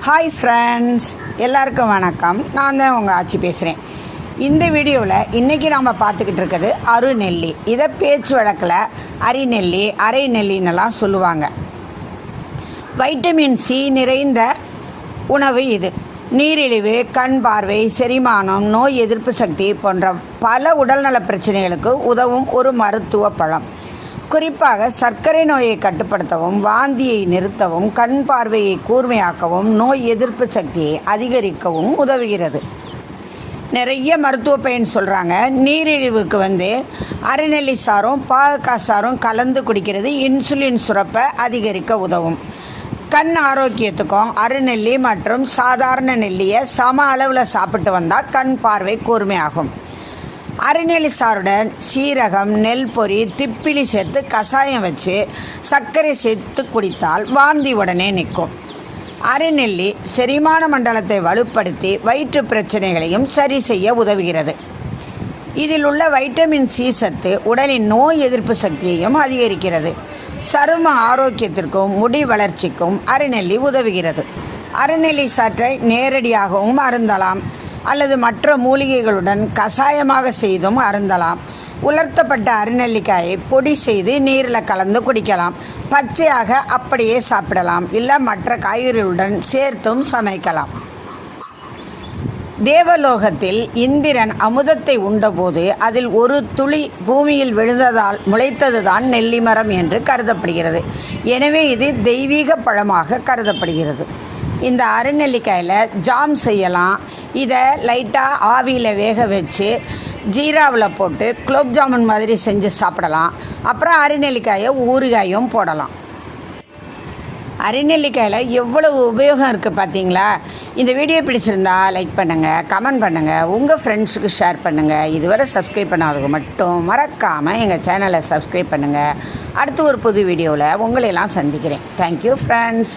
Hi friends, எல்லாருக்கும் வணக்கம். நான் தான் உங்கள் ஆச்சி பேசுகிறேன். இந்த வீடியோவில் இன்றைக்கி நாம் பார்த்துக்கிட்டு இருக்கிறது அருநெல்லி. இதை பேச்சு வழக்கில் அரிநெல்லி, அரை நெல்லின்னெல்லாம் சொல்லுவாங்க. வைட்டமின் சி நிறைந்த உணவு இது. நீரிழிவு, கண் பார்வை, செரிமானம், நோய் எதிர்ப்பு சக்தி போன்ற பல உடல்நல பிரச்சனைகளுக்கு உதவும் ஒரு மருத்துவ பழம். குறிப்பாக சர்க்கரை நோயை கட்டுப்படுத்தவும், வாந்தியை நிறுத்தவும், கண் பார்வையை கூர்மையாக்கவும், நோய் எதிர்ப்பு சக்தியை அதிகரிக்கவும் உதவுகிறது. நிறைய மருத்துவ பயன் சொல்கிறாங்க. நீரிழிவுக்கு அரைநெல்லி சாரும் பாகக்காய் சாரும் கலந்து குடிக்கிறது இன்சுலின் சுரப்பை அதிகரிக்க உதவும். கண் ஆரோக்கியத்துக்கும் அருநெல்லி மற்றும் சாதாரண நெல்லியை சம அளவில் சாப்பிட்டு வந்தால் கண் பார்வை கூர்மையாகும். அரைநெல்லி சாருடன் சீரகம், நெல் பொரி, திப்பிலி சேர்த்து கஷாயம் வச்சு சர்க்கரை சேர்த்து குடித்தால் வாந்தி உடனே நிற்கும். அரைநெல்லி செரிமான மண்டலத்தை வலுப்படுத்தி வயிற்று பிரச்சனைகளையும் சரி செய்ய உதவுகிறது. இதில் உள்ள வைட்டமின் சி சத்து உடலின் நோய் எதிர்ப்பு சக்தியையும் அதிகரிக்கிறது. சரும ஆரோக்கியத்திற்கும் முடி வளர்ச்சிக்கும் அரைநெல்லி உதவுகிறது. அரைநெல்லி சாற்றை நேரடியாகவும் அருந்தலாம் அல்லது மற்ற மூலிகைகளுடன் கஷாயமாக செய்தும் அருந்தலாம். உலர்த்தப்பட்ட அரைநெல்லிக்காயை பொடி செய்து நீரில் கலந்து குடிக்கலாம். பச்சையாக அப்படியே சாப்பிடலாம், இல்லை மற்ற காய்கறிகளுடன் சேர்த்தும் சமைக்கலாம். தேவலோகத்தில் இந்திரன் அமுதத்தை உண்டபோது அதில் ஒரு துளி பூமியில் விழுந்ததால் முளைத்ததுதான் நெல்லி மரம் என்று கருதப்படுகிறது. எனவே இது தெய்வீக பழமாக கருதப்படுகிறது. இந்த அரைநெல்லிக்காயில் ஜாம் செய்யலாம். இதை லைட்டாக ஆவியில் வேக வச்சு ஜீராவில் போட்டு குலோப் ஜாமுன் மாதிரி செஞ்சு சாப்பிடலாம். அப்புறம் அரைநெல்லிக்காயை ஊறுகாயும் போடலாம். அரைநெல்லிக்காயில் எவ்வளவு உபயோகம் இருக்குது பார்த்தீங்களா? இந்த வீடியோ பிடிச்சிருந்தா லைக் பண்ணுங்கள், கமெண்ட் பண்ணுங்கள், உங்கள் ஃப்ரெண்ட்ஸுக்கு ஷேர் பண்ணுங்கள். இதுவரை சப்ஸ்கிரைப் பண்ணாதவங்க மட்டும் மறக்காமல் எங்கள் சேனலை சப்ஸ்கிரைப் பண்ணுங்கள். அடுத்து ஒரு புது வீடியோவில் உங்களையெல்லாம் சந்திக்கிறேன். Thank you friends.